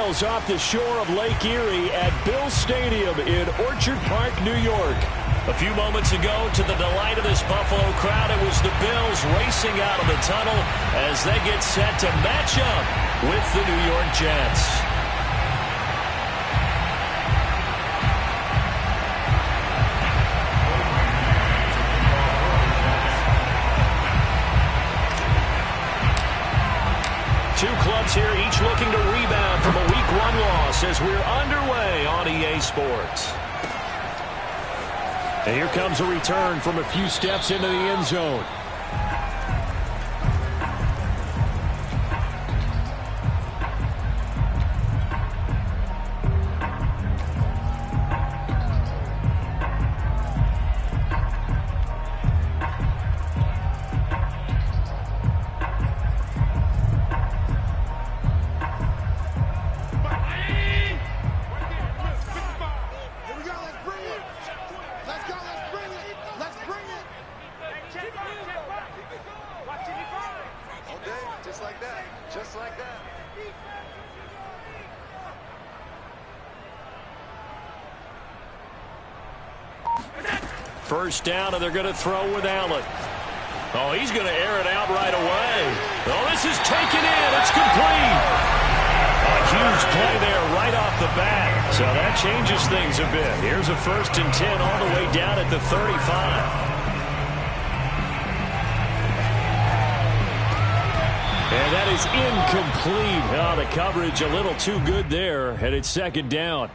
miles off the shore of Lake Erie at Bills Stadium in Orchard Park, New York. A few moments ago, to the delight of this Buffalo crowd, it was the Bills racing out of the tunnel as they get set to match up with the New York Jets. Two clubs here, each looking to rebound from a Week 1 loss as we're underway on EA Sports. And here comes a return from a few steps into the end zone. First down, and they're going to throw with Allen. Oh, he's going to air it out right away. Oh, this is taken in. It's complete. A huge play there right off the bat. So that changes things a bit. Here's a 1st and 10 all the way down at the 35. And that is incomplete. Oh, the coverage a little too good there, and it's 2nd down.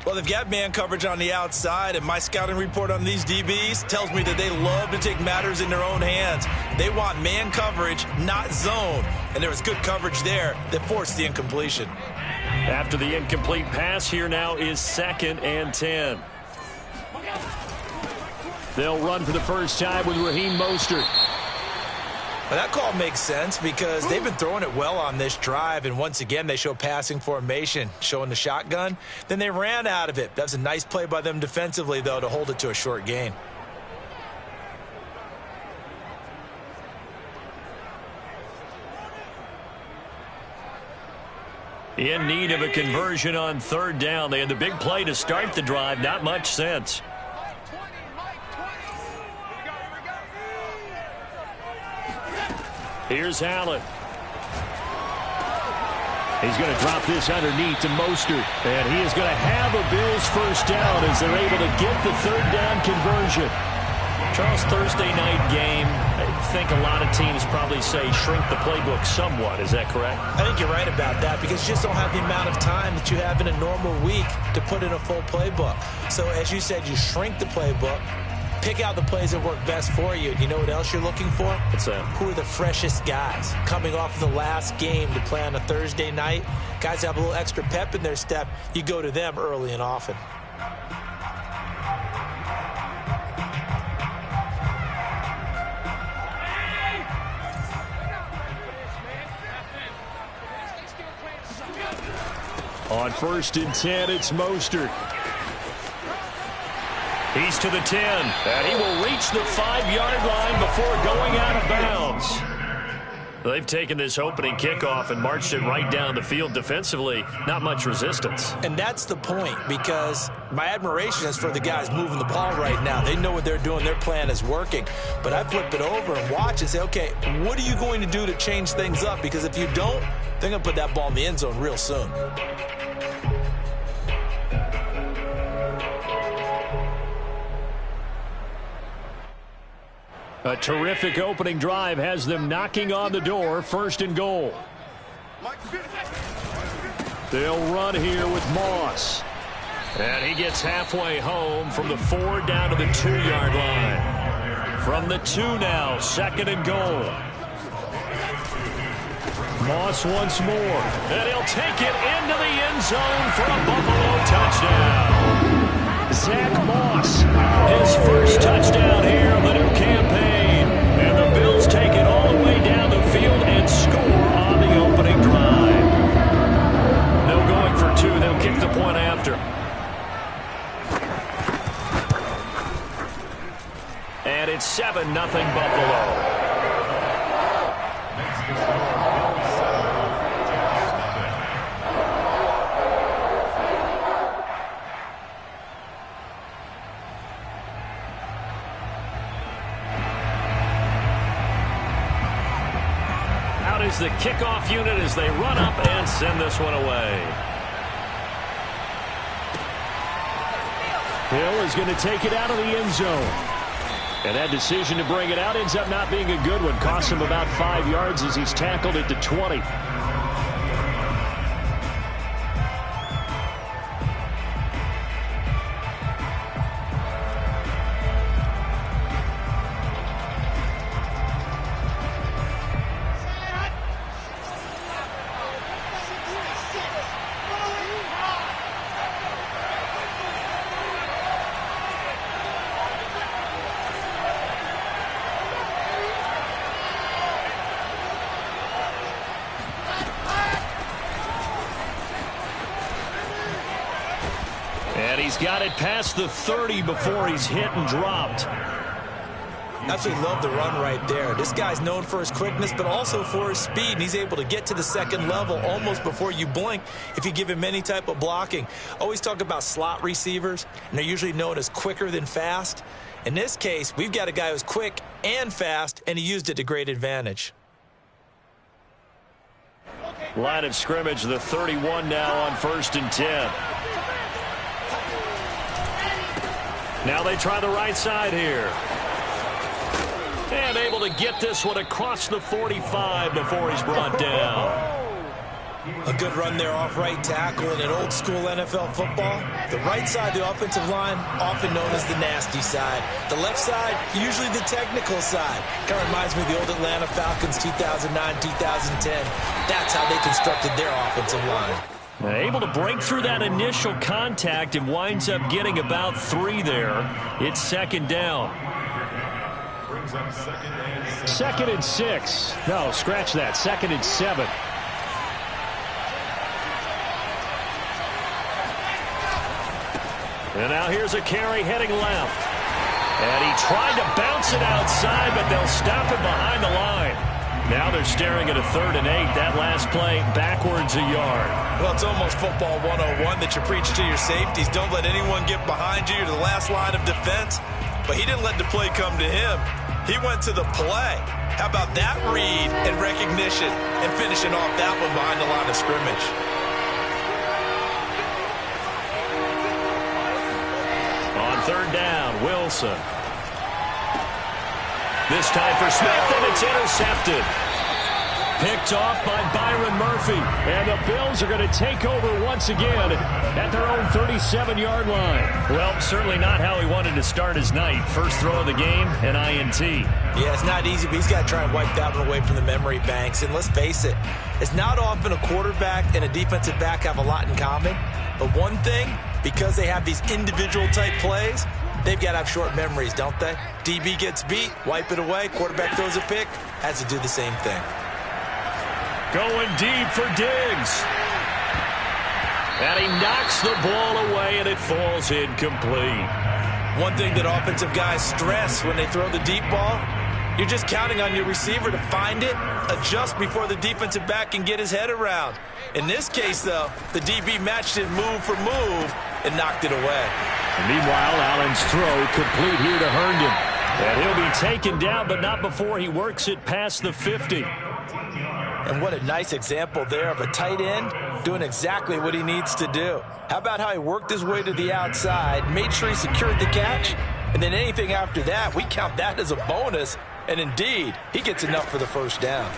Well, they've got man coverage on the outside, and my scouting report on these DBs tells me that they love to take matters in their own hands. They want man coverage, not zone. And there was good coverage there that forced the incompletion. After the incomplete pass, here now is 2nd and 10. They'll run for the first time with Raheem Mostert. Well, that call makes sense because they've been throwing it well on this drive, and once again they show passing formation, showing the shotgun. Then they ran out of it. That was a nice play by them defensively, though, to hold it to a short gain. In need of a conversion on 3rd down. They had the big play to start the drive. Not much sense. Here's Allen. He's going to drop this underneath to Mostert. And he is going to have a Bills first down as they're able to get the 3rd down conversion. Charles, Thursday night game, I think a lot of teams probably say shrink the playbook somewhat. Is that correct? I think you're right about that because you just don't have the amount of time that you have in a normal week to put in a full playbook. So as you said, you shrink the playbook. Pick out the plays that work best for you. You know what else you're looking for? What's that? Who are the freshest guys coming off of the last game to play on a Thursday night? Guys have a little extra pep in their step. You go to them early and often. On 1st and 10, it's Mostert. He's to the 10, and he will reach the 5-yard line before going out of bounds. They've taken this opening kickoff and marched it right down the field defensively. Not much resistance. And that's the point, because my admiration is for the guys moving the ball right now. They know what they're doing. Their plan is working. But I flip it over and watch and say, okay, what are you going to do to change things up? Because if you don't, they're going to put that ball in the end zone real soon. A terrific opening drive has them knocking on the door. 1st and goal. They'll run here with Moss. And he gets halfway home from the 4 down to the 2-yard line. From the 2 now, 2nd and goal. Moss once more. And he'll take it into the end zone for a Buffalo touchdown. Zach Moss, his first touchdown here of the new campaign. And the Bills take it all the way down the field and score on the opening drive. No going for 2. They'll kick the point after. And it's 7-0 Buffalo. the kickoff unit as they run up and send this one away. Hill is going to take it out of the end zone. And that decision to bring it out ends up not being a good one. Costs him about 5 yards as he's tackled at the 20. And he's got it past the 30 before he's hit and dropped. Absolutely love the run right there. This guy's known for his quickness, but also for his speed. And he's able to get to the second level almost before you blink if you give him any type of blocking. Always talk about slot receivers, and they're usually known as quicker than fast. In this case, we've got a guy who's quick and fast, and he used it to great advantage. Line of scrimmage, the 31 now on 1st and 10. Now they try the right side here. And able to get this one across the 45 before he's brought down. A good run there off right tackle in an old school NFL football. The right side, the offensive line, often known as the nasty side. The left side, usually the technical side. Kind of reminds me of the old Atlanta Falcons 2009, 2010. That's how they constructed their offensive line. Able to break through that initial contact and winds up getting about 3 there. It's second down. 2nd and 6. No, scratch that. 2nd and 7. And now here's a carry heading left. And he tried to bounce it outside, but they'll stop him behind the line. Now they're staring at a 3rd and 8. That last play backwards a yard. Well, it's almost football 101 that you preach to your safeties. Don't let anyone get behind you. You're the last line of defense. But he didn't let the play come to him. He went to the play. How about that read and recognition and finishing off that one behind the line of scrimmage? On 3rd down, Wilson. This time for Smith, and it's intercepted. Picked off by Byron Murphy. And the Bills are going to take over once again at their own 37-yard line. Well, certainly not how he wanted to start his night. First throw of the game, an INT. Yeah, it's not easy, but he's got to try and wipe that one away from the memory banks. And let's face it, it's not often a quarterback and a defensive back have a lot in common. But one thing, because they have these individual type plays, they've got to have short memories, don't they? DB gets beat, wipe it away, quarterback throws a pick, has to do the same thing. Going deep for Diggs. And he knocks the ball away, and it falls incomplete. One thing that offensive guys stress when they throw the deep ball, you're just counting on your receiver to find it, adjust before the defensive back can get his head around. In this case, though, the DB matched it move for move and knocked it away. And meanwhile, Allen's throw complete here to Herndon. And he'll be taken down, but not before he works it past the 50. And what a nice example there of a tight end doing exactly what he needs to do. How about how he worked his way to the outside, made sure he secured the catch, and then anything after that, we count that as a bonus. And indeed, he gets enough for the first down.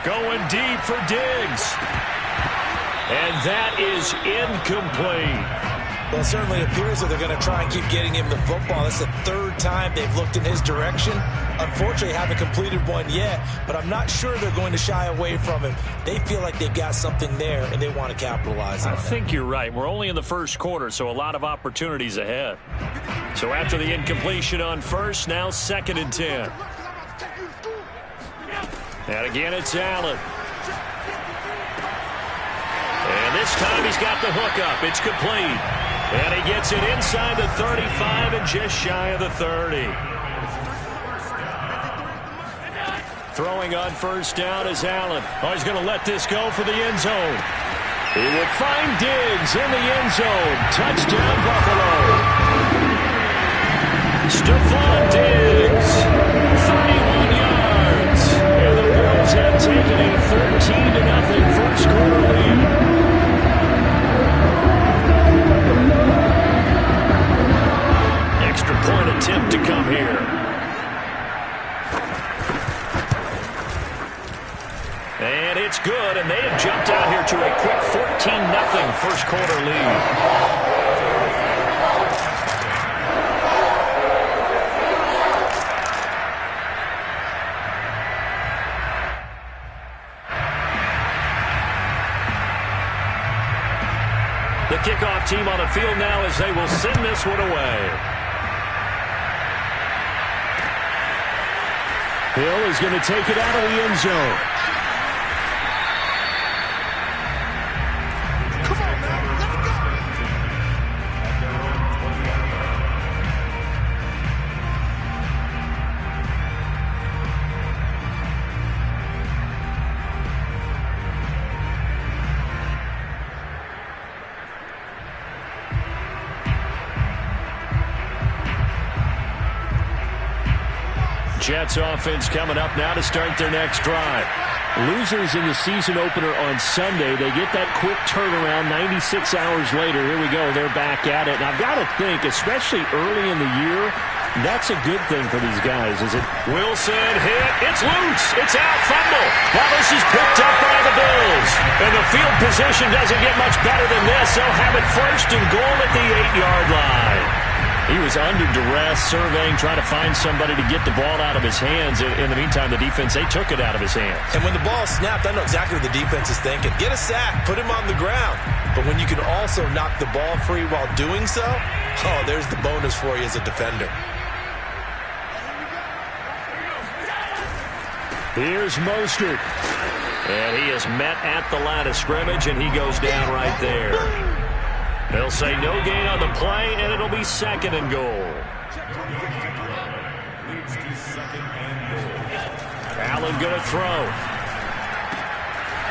Going deep for Diggs. And that is incomplete. Well, it certainly appears that they're going to try and keep getting him the football. That's the 3rd time they've looked in his direction. Unfortunately, haven't completed one yet, but I'm not sure they're going to shy away from him. They feel like they've got something there, and they want to capitalize on it. I think you're right. We're only in the first quarter, so a lot of opportunities ahead. So after the incompletion on 1st, now 2nd and 10. And again, it's Allen. And this time he's got the hook up. It's complete. And he gets it inside the 35 and just shy of the 30. Throwing on 1st down is Allen. Oh, he's going to let this go for the end zone. He will find Diggs in the end zone. Touchdown, Buffalo. Stephon Diggs, 31 yards. And the Bills have taken a 13-0 first quarter lead. Extra point attempt to come here. And it's good, and they have jumped out here to a quick 14-0 first quarter lead. The kickoff team on the field now as they will send this one away. Hill is going to take it out of the end zone. Jets offense coming up now to start their next drive. Losers in the season opener on Sunday. They get that quick turnaround 96 hours later. Here we go. They're back at it. And I've got to think, especially early in the year, that's a good thing for these guys, is it? Wilson hit. It's loose. It's out. Fumble. Now this is picked up by the Bills. And the field position doesn't get much better than this. They'll have it first and goal at the 8-yard line. He was under duress, surveying, trying to find somebody to get the ball out of his hands. In the meantime, the defense, they took it out of his hands. And when the ball snapped, I know exactly what the defense is thinking. Get a sack, put him on the ground. But when you can also knock the ball free while doing so, oh, there's the bonus for you as a defender. Here's Mostert. And he is met at the line of scrimmage, and he goes down right there. They'll say no gain on the play, and it'll be second and goal. Allen going to throw.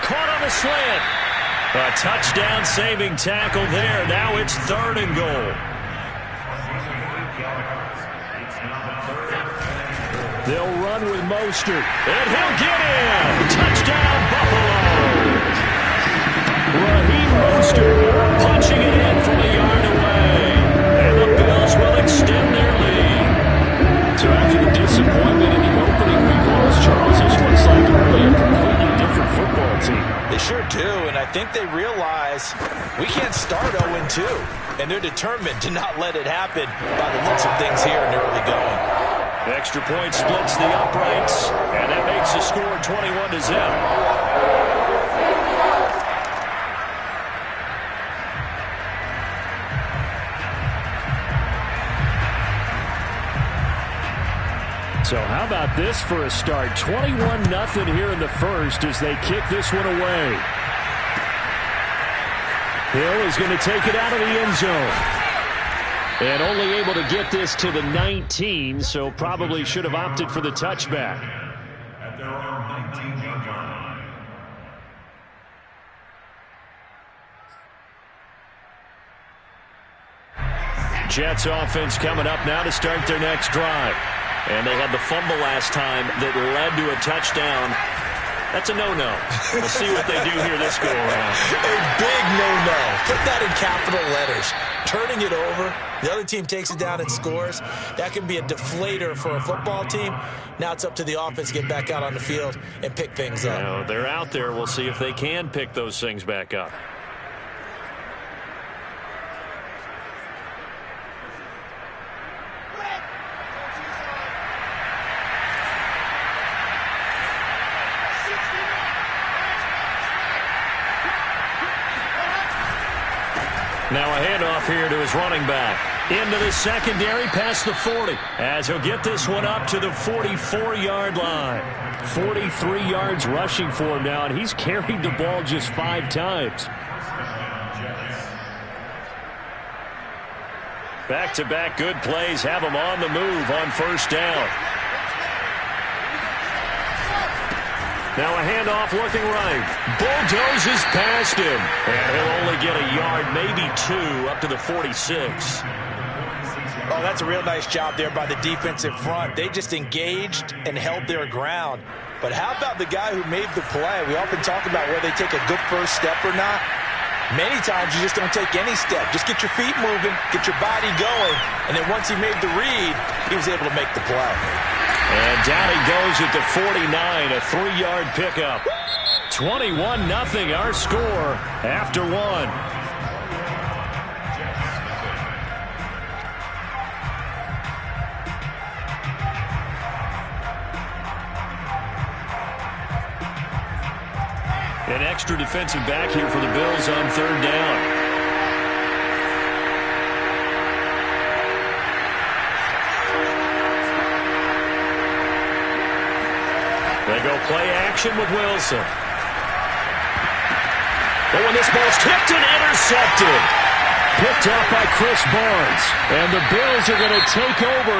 Caught on the slant. A touchdown saving tackle there. Now it's third and goal. They'll run with Mostert, and he'll get in. Touchdown, Buffalo. Raheem Mostert punching it in from a yard away. And the Bills will extend their lead. So after the disappointment in the opening week loss, Charles, this looks like really a completely different football team. They sure do, and I think they realize we can't start 0-2. And they're determined to not let it happen by the looks of things here in the early going. Extra point splits the uprights, and that makes the score 21-0. So how about this for a start? 21-0 here in the first as they kick this one away. Hill is going to take it out of the end zone. And only able to get this to the 19, so probably should have opted for the touchback. At their own 19-yard line. Jets offense coming up now to start their next drive. And they had the fumble last time that led to a touchdown. That's a no-no. We'll see what they do here this go-around. A big no-no. Put that in capital letters. Turning it over, the other team takes it down and scores. That can be a deflator for a football team. Now it's up to the offense to get back out on the field and pick things up. Now, they're out there. We'll see if they can pick those things back up. Now a handoff here to his running back. Into the secondary past the 40. As he'll get this one up to the 44-yard line. 43 yards rushing for him now, and he's carried the ball just 5 times. Back-to-back good plays have him on the move on first down. Now a handoff looking right. Bulldozes past him. And he'll only get a yard, maybe 2, up to the 46. Oh, that's a real nice job there by the defensive front. They just engaged and held their ground. But how about the guy who made the play? We often talk about whether they take a good first step or not. Many times you just don't take any step. Just get your feet moving, get your body going, and then once he made the read, he was able to make the play. And down he goes at the 49, a 3-yard pickup. 21-0 our score after one. An extra defensive back here for the Bills on 3rd down. They go play action with Wilson. But when this ball's tipped and intercepted. Picked up by Chris Barnes. And the Bills are going to take over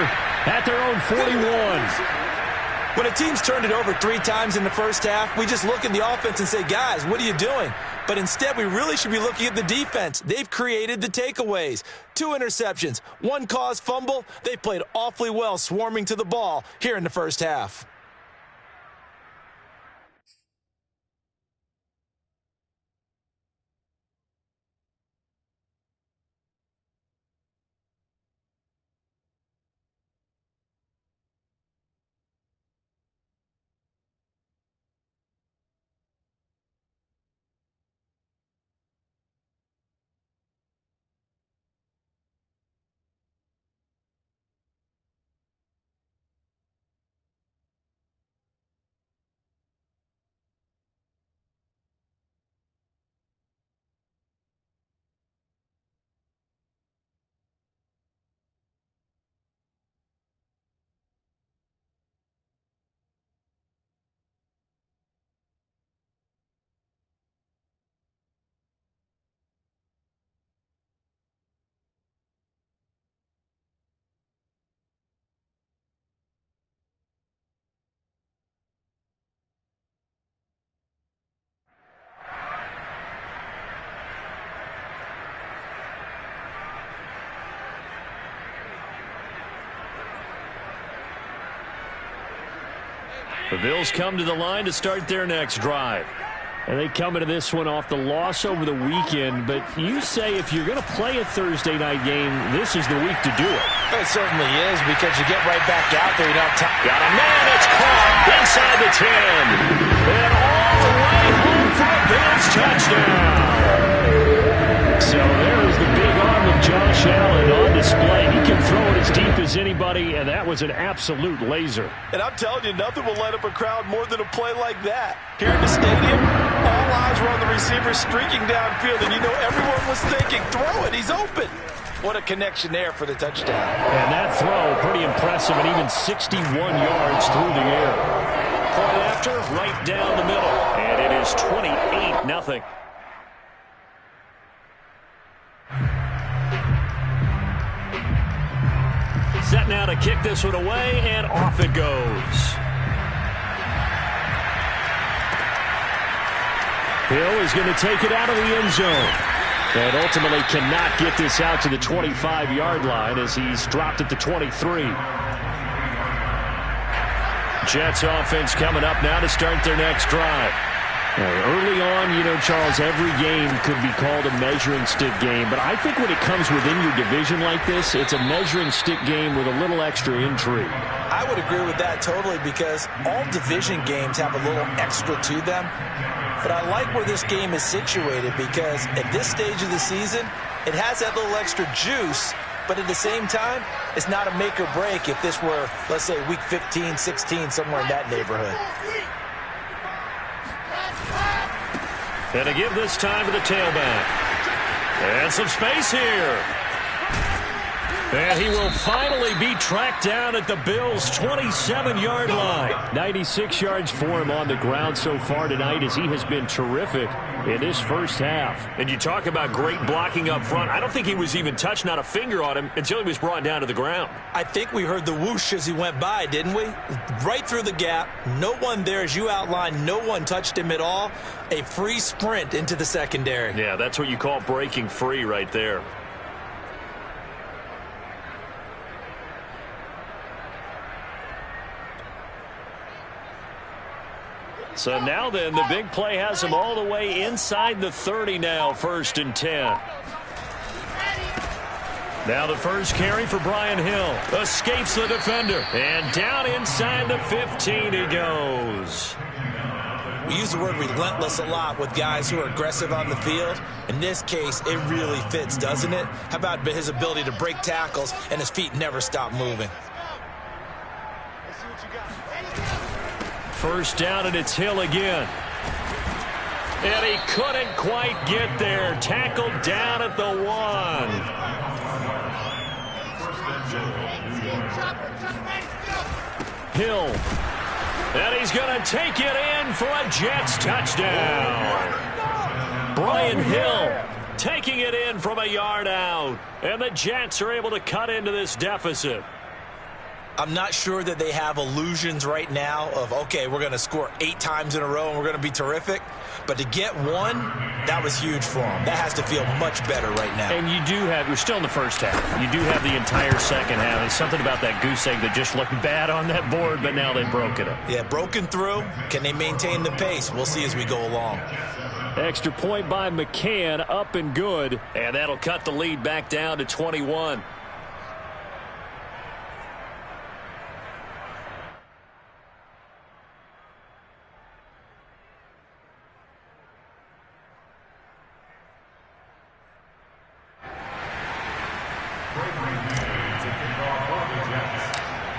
at their own 41. When a team's turned it over 3 times in the first half, we just look at the offense and say, guys, what are you doing? But instead, we really should be looking at the defense. They've created the takeaways. 2 interceptions, 1 caused fumble. They played awfully well swarming to the ball here in the first half. The Bills come to the line to start their next drive. And they come into this one off the loss over the weekend. But you say if you're going to play a Thursday night game, this is the week to do it. It certainly is, because you get right back out there. You don't have time. Got a man. It's caught inside the 10. And all the way home for a Bills touchdown. So there is the big arm of Josh Allen on display. He can throw it as deep as anybody, and that was an absolute laser. And I'm telling you, nothing will light up a crowd more than a play like that. Here in the stadium, all eyes were on the receiver streaking downfield, and you know everyone was thinking, throw it, he's open. What a connection there for the touchdown. And that throw, pretty impressive, and even 61 yards through the air. Point after, right down the middle. And it is 28-0. Set now to kick this one away, and off it goes. Hill is going to take it out of the end zone. And ultimately cannot get this out to the 25-yard line as he's dropped at the 23. Jets offense coming up now to start their next drive. Early on, you know, Charles, every game could be called a measuring stick game. But I think when it comes within your division like this, it's a measuring stick game with a little extra intrigue. I would agree with that totally, because all division games have a little extra to them. But I like where this game is situated, because at this stage of the season, it has that little extra juice. But at the same time, it's not a make or break if this were, let's say, week 15, 16, somewhere in that neighborhood. And to give this time to the tailback. And some space here. And he will finally be tracked down at the Bills' 27-yard line. 96 yards for him on the ground so far tonight, as he has been terrific in this first half. And you talk about great blocking up front. I don't think he was even touched, not a finger on him, until he was brought down to the ground. I think we heard the whoosh as he went by, didn't we? Right through the gap. No one there, as you outlined. No one touched him at all. A free sprint into the secondary. Yeah, that's what you call breaking free right there. So now then, the big play has him all the way inside the 30 now, 1st and 10. Now the first carry for Brian Hill. Escapes the defender. And down inside the 15 he goes. We use the word relentless a lot with guys who are aggressive on the field. In this case, it really fits, doesn't it? How about his ability to break tackles and his feet never stop moving? First down, and it's Hill again. And he couldn't quite get there. Tackled down at the 1. Hill. And he's going to take it in for a Jets touchdown. Brian Hill taking it in from a yard out. And the Jets are able to cut into this deficit. I'm not sure that they have illusions right now of, okay, we're going to score 8 times in a row and we're going to be terrific. But to get 1, that was huge for them. That has to feel much better right now. And you do have, you're still in the first half. You do have the entire second half. There's something about that goose egg that just looked bad on that board, but now they've broken it. Yeah, broken through. Can they maintain the pace? We'll see as we go along. Extra point by McCann, up and good. And that'll cut the lead back down to 21.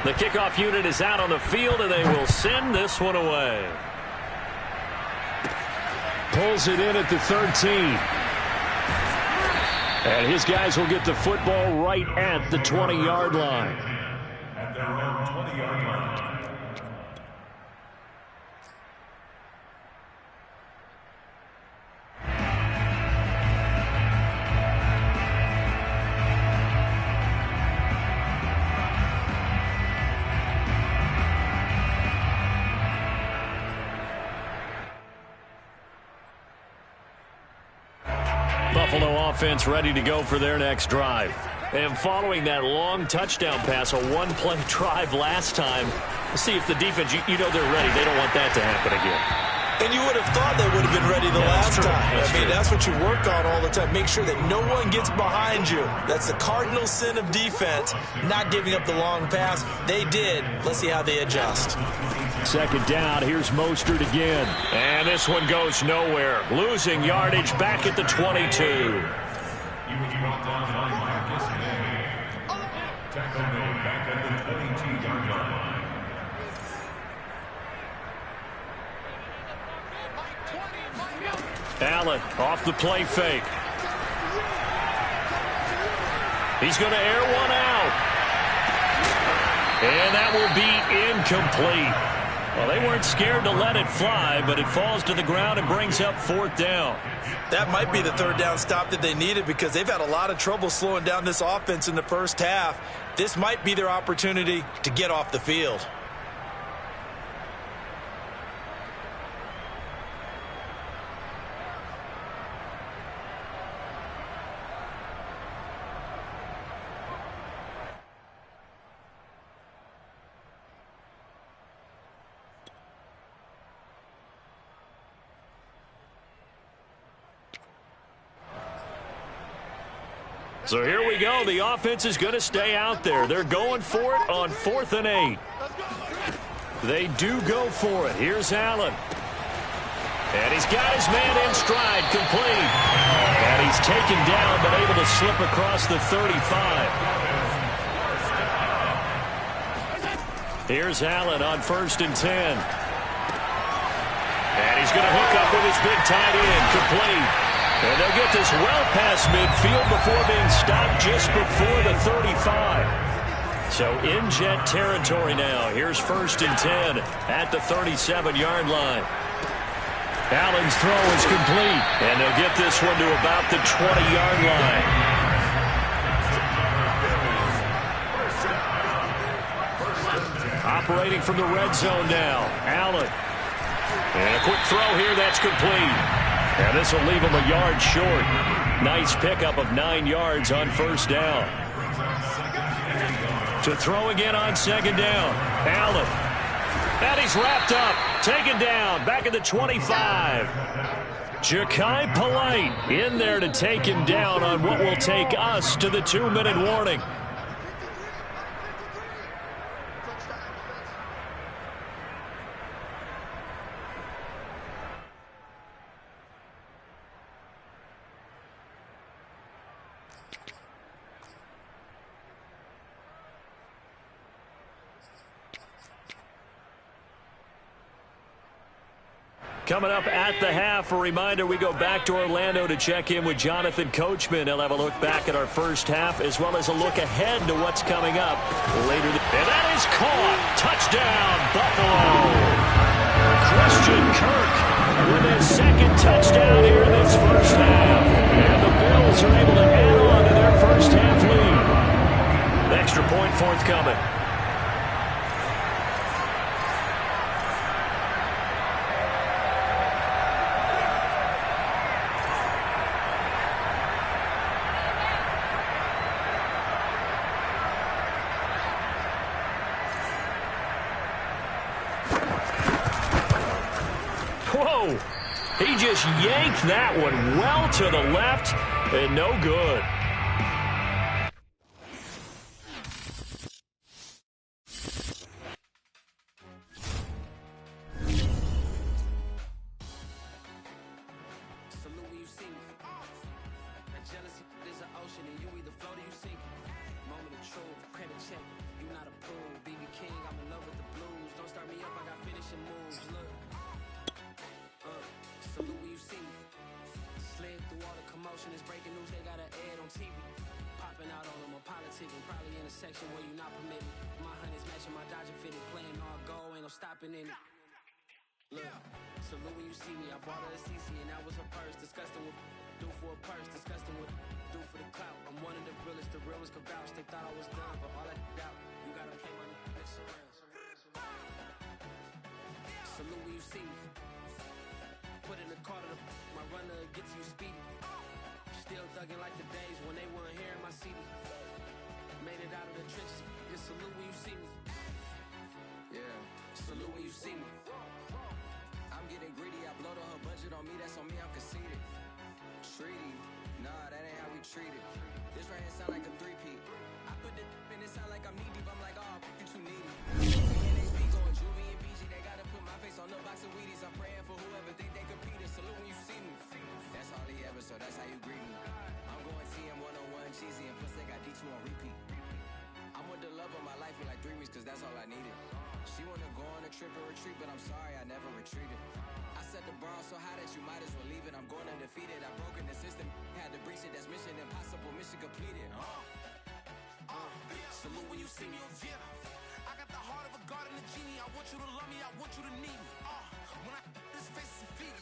The kickoff unit is out on the field, and they will send this one away. Pulls it in at the 13. And his guys will get the football right at the 20-yard line. At their own 20-yard line. Buffalo offense ready to go for their next drive. And following that long touchdown pass, a one-play drive last time, let's see if the defense, you know they're ready. They don't want that to happen again. And you would have thought they would have been ready the last time. That's what you work on all the time. Make sure that no one gets behind you. That's the cardinal sin of defense, not giving up the long pass. They did. Let's see how they adjust. Second down, here's Mostert again. And this one goes nowhere. Losing yardage back at the 22. Allen off the play fake. He's going to air one out. And that will be incomplete. Well, they weren't scared to let it fly, but it falls to the ground and brings up 4th down. That might be the 3rd down stop that they needed because they've had a lot of trouble slowing down this offense in the first half. This might be their opportunity to get off the field. So here we go. The offense is going to stay out there. They're going for it on 4th and 8. They do go for it. Here's Allen. And he's got his man in stride, complete. And he's taken down, but able to slip across the 35. Here's Allen on 1st and 10. And he's going to hook up with his big tight end, complete. And they'll get this well past midfield before being stopped just before the 35. So in Jet territory now. Here's 1st and 10 at the 37-yard line. Allen's throw is complete. And they'll get this one to about the 20-yard line. Operating from the red zone now. Allen. And a quick throw here. That's complete. And this will leave him a yard short. Nice pickup of 9 yards on 1st down. To throw again on 2nd down. Allen. And he's wrapped up, taken down, back at the 25. Ja'Kai Polite in there to take him down on what will take us to the 2-minute warning. Coming up at the half, a reminder, we go back to Orlando to check in with Jonathan Coachman. He'll have a look back at our first half as well as a look ahead to what's coming up later. And that is caught. Touchdown, Buffalo. Christian Kirk with his second touchdown here in this first half. And the Bills are able to add on to their first half lead. Extra point forthcoming. Whoa! He just yanked that one well to the left and no good. It's breaking news, they got an ad on TV. Popping out on them, I'm politicking. Probably in a section where you're not permitted. My honey's matching my Dodger fitted. Playing all go, ain't no stopping in it. Look, salute when you see me. I bought her a CC and that was her purse. Disgusting with do for a purse. Disgusting with do for the clout. I'm one of the realest could vouch. They thought I was done, but all I doubt. You gotta play my next around. Salute when you see me. Put in the car to my runner gets you speedy. Still thugging like the days when they weren't here in my city. Made it out of the trenches. Just salute when you see me. Yeah, salute when you see me. I'm getting greedy. I blow the whole budget on me. That's on me. I'm conceited. Treaty. Nah, that ain't how we treat it. This right here sound like a three-peat. I put the in it sound like I'm knee deep. I'm like, oh, you too needy. NHB going Juvie and BG. They gotta put my face on the box of Wheaties. I'm praying for whoever think they competed. Salute when you see me. That's all he ever, so that's how you greet me. I'm going TM 101 cheesy, and plus they got D2 on repeat. I'm with the love of my life for like 3 weeks, cause that's all I needed. She wanna go on a trip and retreat, but I'm sorry, I never retreated. I set the bar so high that you might as well leave it. I'm going undefeated, I've broken the system. Had to breach it, that's mission impossible, mission completed. Salute when you see me. I got the heart of a god and a genie. I want you to love me, I want you to need me. When I this face is feedy.